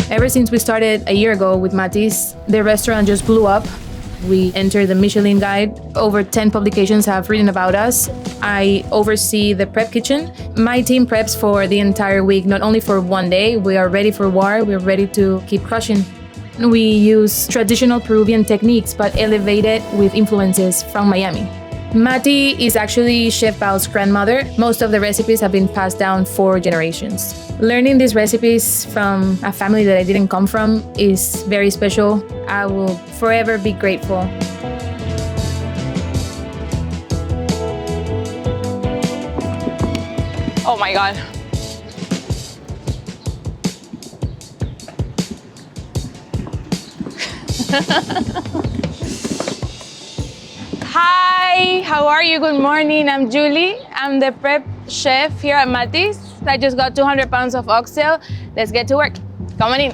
Ever since we started a year ago with Maty's, the restaurant just blew up. We entered the Michelin Guide. Over 10 publications have written about us. I oversee the prep kitchen. My team preps for the entire week, not only for one day. We are ready for war. We're ready to keep crushing. We use traditional Peruvian techniques, but elevated with influences from Miami. Maty is actually Chef Bao's grandmother. Most of the recipes have been passed down for generations. Learning these recipes from a family that I didn't come from is very special. I will forever be grateful. Oh my God. Hi, how are you? Good morning. I'm Julie. I'm the prep chef here at Maty's. I just got 200 pounds of oxtail. Let's get to work. Come on in.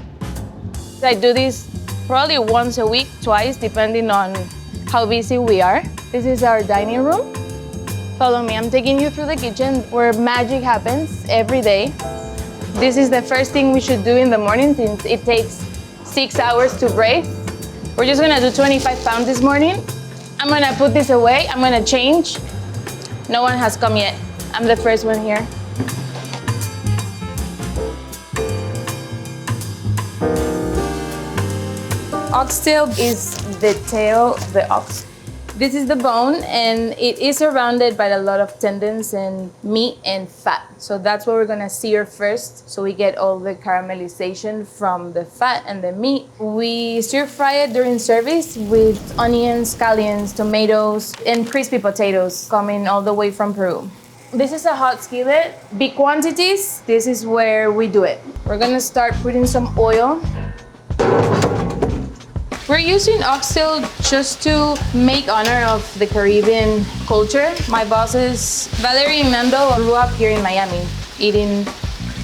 I do this probably once a week, twice, depending on how busy we are. This is our dining room. Follow me. I'm taking you through the kitchen where magic happens every day. This is the first thing we should do in the morning since it takes 6 hours to braise. We're just gonna do 25 pounds this morning. I'm gonna put this away. I'm gonna change. No one has come yet. I'm the first one here. Oxtail is the tail of the ox. This is the bone, and it is surrounded by a lot of tendons and meat and fat. So that's what we're gonna sear first, so we get all the caramelization from the fat and the meat. We stir fry it during service with onions, scallions, tomatoes, and crispy potatoes coming all the way from Peru. This is a hot skillet, big quantities. This is where we do it. We're gonna start putting some oil. We're using oxtail just to make honor of the Caribbean culture. My bosses, Valerie and Mando, grew up here in Miami eating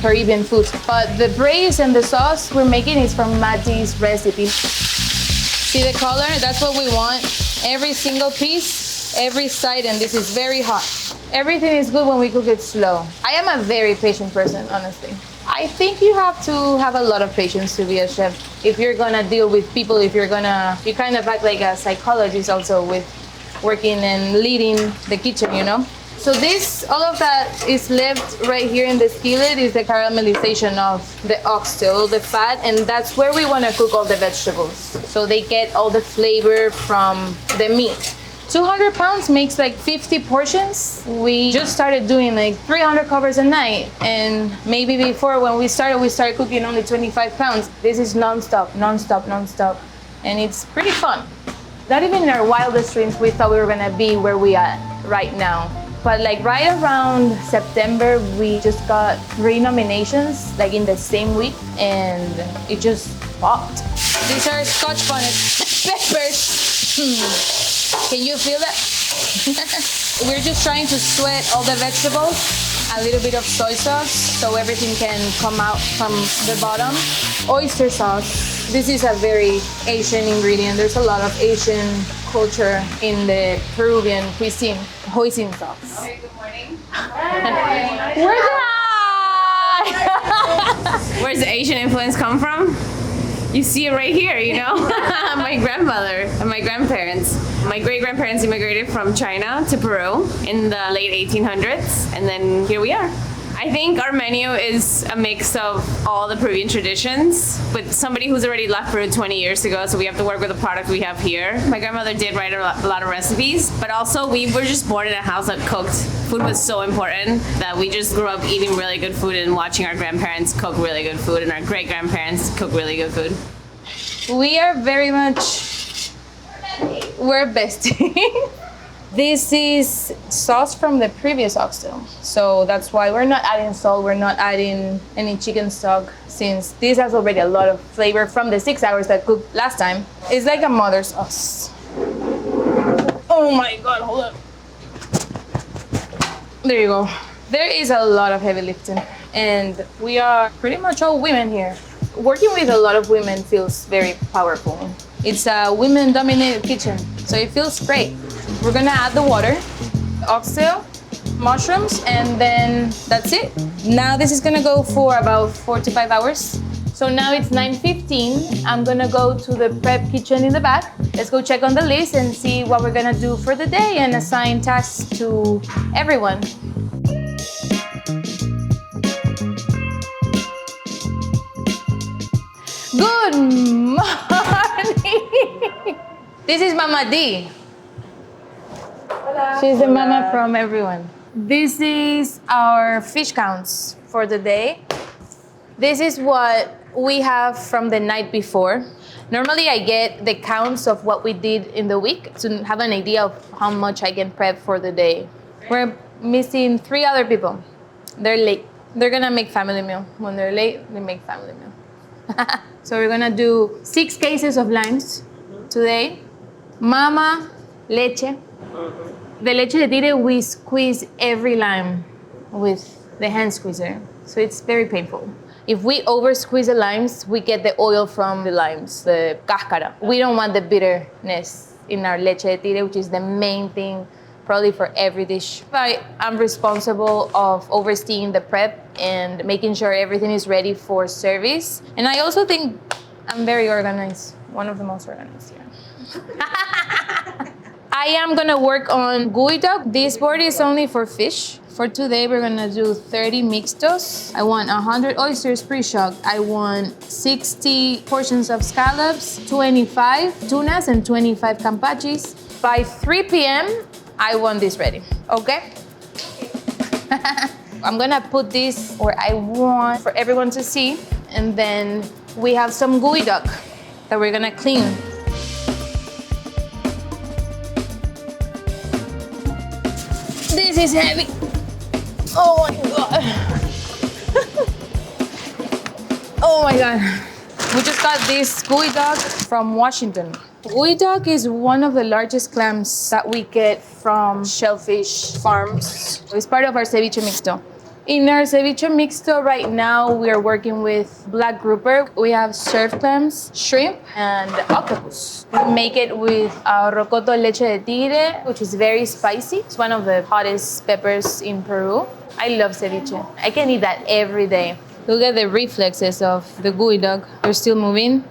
Caribbean food. But the braise and the sauce we're making is from Maty's recipe. See the color? That's what we want. Every single piece, every side, and this is very hot. Everything is good when we cook it slow. I am a very patient person, honestly. I think you have to have a lot of patience to be a chef. If you're gonna deal with people, you kind of act like a psychologist also with working and leading the kitchen, you know? So all of that is left right here in the skillet is the caramelization of the oxtail, the fat, and that's where we wanna cook all the vegetables. So they get all the flavor from the meat. 200 pounds makes like 50 portions. We just started doing like 300 covers a night. And maybe before when we started cooking only 25 pounds. This is non-stop. And it's pretty fun. Not even in our wildest dreams, we thought we were gonna be where we are right now. But like right around September, we just got 3 nominations like in the same week and it just popped. These are Scotch bonnet peppers. Can you feel that? We're just trying to sweat all the vegetables, a little bit of soy sauce so everything can come out from the bottom. Oyster sauce. This is a very Asian ingredient. There's a lot of Asian culture in the Peruvian cuisine. Hoisin sauce. Okay, good morning. Where's the Asian influence come from? You see it right here, you know? My grandmother and my grandparents. My great-grandparents immigrated from China to Peru in the late 1800s, and then here we are. I think our menu is a mix of all the Peruvian traditions with somebody who's already left Peru 20 years ago, so we have to work with the product we have here. My grandmother did write a lot of recipes, but also we were just born in a house that cooked. Food was so important that we just grew up eating really good food and watching our grandparents cook really good food and our great-grandparents cook really good food. We are very much, we're besties. This is sauce from the previous oxtail. So that's why we're not adding salt, we're not adding any chicken stock, since this has already a lot of flavor from the 6 hours that cooked last time. It's like a mother sauce. Oh my God, hold up. There you go. There is a lot of heavy lifting, and we are pretty much all women here. Working with a lot of women feels very powerful. It's a women-dominated kitchen, so it feels great. We're gonna add the water, oxtail, mushrooms, and then that's it. Now this is gonna go for about 4 to 5 hours. So now it's 9:15. I'm gonna go to the prep kitchen in the back. Let's go check on the list and see what we're gonna do for the day and assign tasks to everyone. Good morning! This is Mama D. Hola. She's the mama from everyone. This is our fish counts for the day. This is what we have from the night before. Normally I get the counts of what we did in the week to have an idea of how much I can prep for the day. We're missing 3 other people. They're late. They're gonna make family meal. When they're late, they make family meal. So we're gonna do 6 cases of limes today. Mama, leche. The leche de tigre, we squeeze every lime with the hand squeezer. So it's very painful. If we over squeeze the limes, we get the oil from the limes, the cáscara. We don't want the bitterness in our leche de tigre, which is the main thing probably for every dish. I'm responsible of overseeing the prep and making sure everything is ready for service. And I also think I'm very organized, one of the most organized here. I am gonna work on Geoduck. This board is only for fish. For today, we're gonna do 30 mixtos. I want 100 oysters pre-shocked. I want 60 portions of scallops, 25 tunas, and 25 campachis. By 3 p.m., I want this ready, okay? I'm gonna put this where I want for everyone to see. And then we have some Geoduck that we're gonna clean. This is heavy. Oh my God. Oh my God. We just got this Geoduck from Washington. Geoduck is one of the largest clams that we get from shellfish farms. It's part of our ceviche mixto. In our ceviche mixto right now, we are working with black grouper. We have surf clams, shrimp, and octopus. We make it with our rocoto leche de tigre, which is very spicy. It's one of the hottest peppers in Peru. I love ceviche. I can eat that every day. Look at the reflexes of the Geoduck. They're still moving.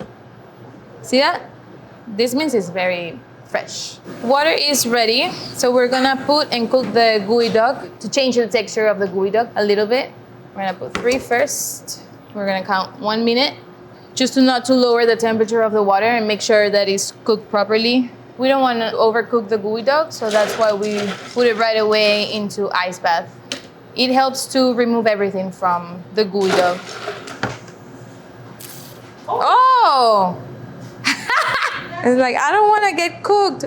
See that? This means it's very fresh. Water is ready, so we're gonna put and cook the Geoduck to change the texture of the Geoduck a little bit. We're gonna put 3 first. We're gonna count 1 minute, just not to lower the temperature of the water and make sure that it's cooked properly. We don't want to overcook the Geoduck, so that's why we put it right away into ice bath. It helps to remove everything from the Geoduck. Oh! It's like, I don't want to get cooked.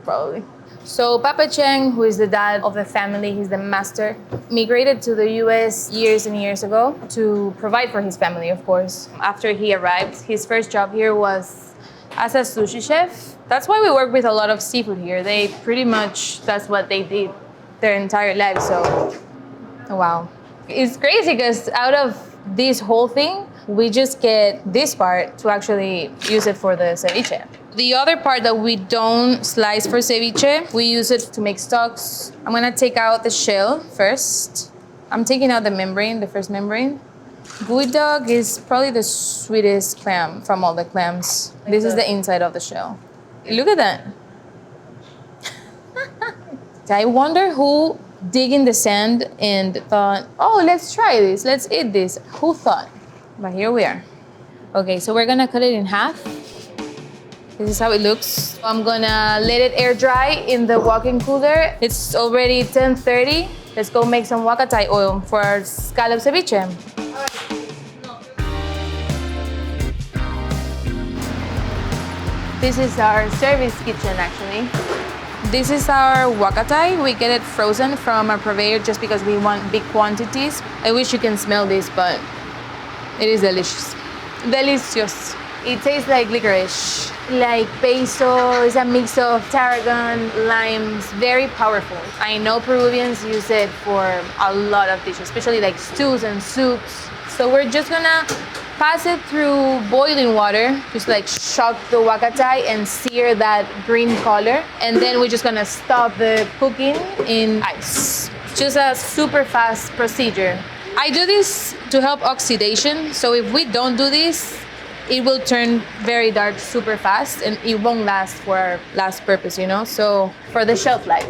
Probably. So Papa Cheng, who is the dad of the family, he's the master, migrated to the US years and years ago to provide for his family, of course. After he arrived, his first job here was as a sushi chef. That's why we work with a lot of seafood here. They pretty much, that's what they did their entire lives, so wow. It's crazy because out of this whole thing, we just get this part to actually use it for the ceviche. The other part that we don't slice for ceviche, we use it to make stocks. I'm gonna take out the shell first. I'm taking out the membrane, the first membrane. Geoduck is probably the sweetest clam from all the clams. This is the inside of the shell. Look at that. I wonder who dig in the sand and thought, oh, let's try this, let's eat this. Who thought? But here we are. Okay, so we're gonna cut it in half. This is how it looks. I'm gonna let it air dry in the walk-in cooler. It's already 10:30. Let's go make some huacatay oil for our scallop ceviche. This is our service kitchen, actually. This is our huacatay. We get it frozen from our purveyor just because we want big quantities. I wish you can smell this, but it is delicious. Delicious. It tastes like licorice, like peso. It's a mix of tarragon, limes, very powerful. I know Peruvians use it for a lot of dishes, especially like stews and soups. So we're just gonna pass it through boiling water, just like shock the huacatay and sear that green color. And then we're just gonna stop the cooking in ice. Just a super fast procedure. I do this to help oxidation. So if we don't do this, it will turn very dark super fast and it won't last for our last purpose, you know? So for the shelf life.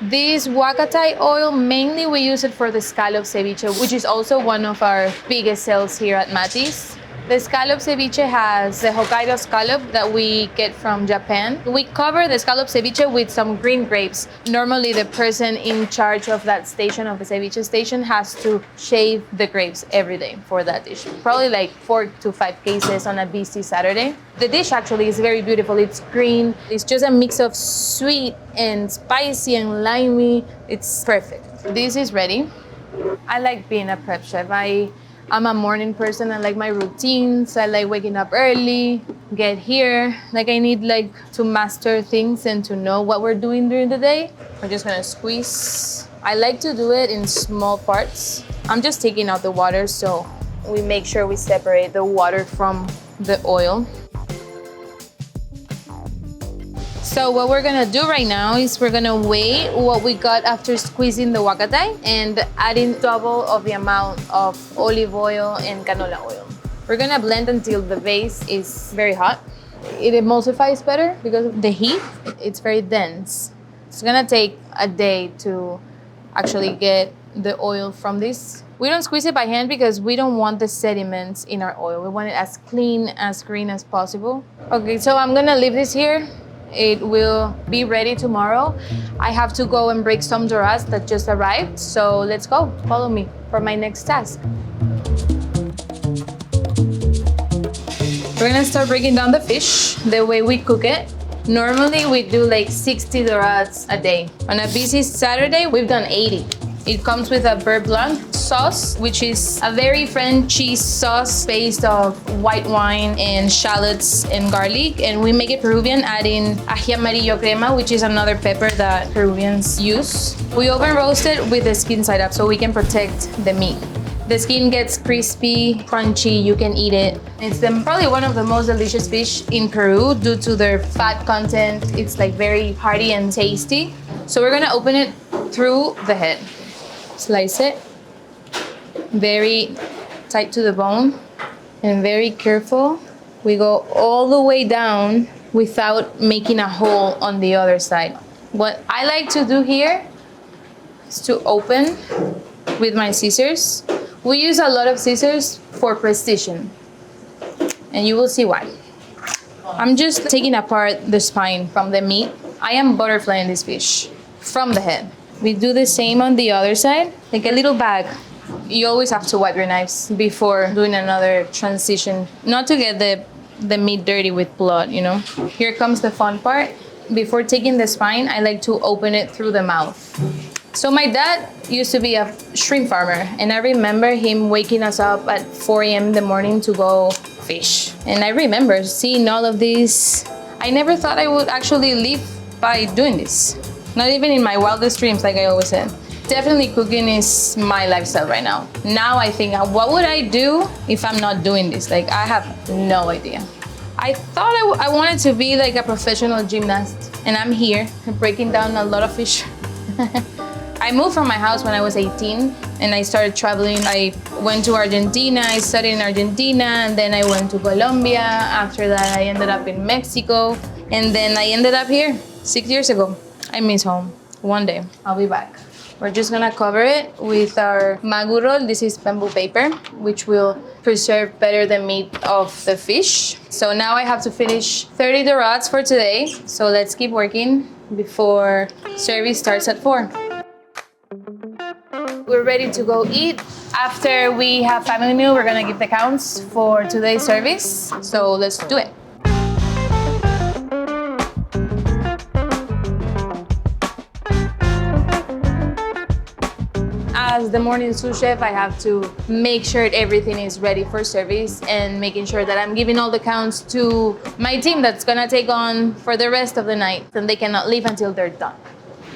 This huacatay oil, mainly we use it for the scallop ceviche, which is also one of our biggest sales here at Maty's. The scallop ceviche has the Hokkaido scallop that we get from Japan. We cover the scallop ceviche with some green grapes. Normally the person in charge of that station, of the ceviche station, has to shave the grapes every day for that dish. Probably like 4 to 5 cases on a busy Saturday. The dish actually is very beautiful. It's green. It's just a mix of sweet and spicy and limey. It's perfect. This is ready. I like being a prep chef. I'm a morning person. I like my routines. I like waking up early, get here. Like I need like to master things and to know what we're doing during the day. We're just gonna squeeze. I like to do it in small parts. I'm just taking out the water so we make sure we separate the water from the oil. So what we're gonna do right now is we're gonna weigh what we got after squeezing the huacatay and adding double of the amount of olive oil and canola oil. We're gonna blend until the base is very hot. It emulsifies better because of the heat. It's very dense. It's gonna take a day to actually get the oil from this. We don't squeeze it by hand because we don't want the sediments in our oil. We want it as clean, as green as possible. Okay, so I'm gonna leave this here. It will be ready tomorrow. I have to go and break some doras that just arrived. So let's go. Follow me for my next task. We're gonna start breaking down the fish the way we cook it. Normally we do like 60 doras a day. On a busy Saturday, we've done 80. It comes with a beurre blanc sauce, which is a very French cheese sauce based of white wine and shallots and garlic. And we make it Peruvian, adding ají amarillo crema, which is another pepper that Peruvians use. We oven roast it with the skin side up so we can protect the meat. The skin gets crispy, crunchy, you can eat it. It's probably one of the most delicious fish in Peru due to their fat content. It's like very hearty and tasty. So we're gonna open it through the head. Slice it, very tight to the bone and very careful. We go all the way down without making a hole on the other side. What I like to do here is to open with my scissors. We use a lot of scissors for precision and you will see why. I'm just taking apart the spine from the meat. I am butterflying this fish from the head. We do the same on the other side, like a little bag. You always have to wipe your knives before doing another transition, not to get the meat dirty with blood, you know. Here comes the fun part. Before taking the spine, I like to open it through the mouth. So my dad used to be a shrimp farmer, and I remember him waking us up at 4 a.m. in the morning to go fish. And I remember seeing all of this. I never thought I would actually live by doing this. Not even in my wildest dreams, like I always said. Definitely cooking is my lifestyle right now. Now I think, what would I do if I'm not doing this? Like, I have no idea. I thought I wanted to be like a professional gymnast, and I'm here breaking down a lot of fish. I moved from my house when I was 18 and I started traveling. I went to Argentina, I studied in Argentina, and then I went to Colombia. After that, I ended up in Mexico, and then I ended up here 6 years ago. I miss home. One day, I'll be back. We're just gonna cover it with our maguro. This is bamboo paper, which will preserve better the meat of the fish. So now I have to finish 30 dorades for today. So let's keep working before service starts at 4. We're ready to go eat. After we have family meal, we're gonna give the counts for today's service. So let's do it. As the morning sous chef, I have to make sure everything is ready for service and making sure that I'm giving all the counts to my team that's gonna take on for the rest of the night, and they cannot leave until they're done.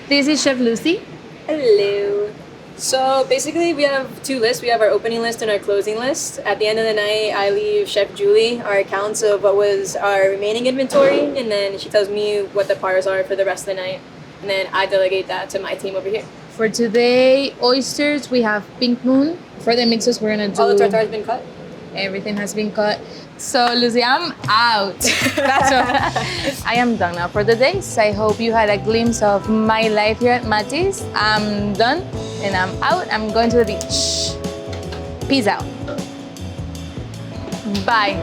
This is Chef Lucy. Hello. So basically we have 2 lists. We have our opening list and our closing list. At the end of the night, I leave Chef Julie our accounts of what was our remaining inventory, and then she tells me what the pars are for the rest of the night. And then I delegate that to my team over here. For today, oysters, we have Pink Moon. For the mixes, we're gonna do... All the tartare has been cut? Everything has been cut. So, Lucy, I'm out. That's what I am done now for the days. I hope you had a glimpse of my life here at Maty's. I'm done and I'm out. I'm going to the beach. Peace out. Bye.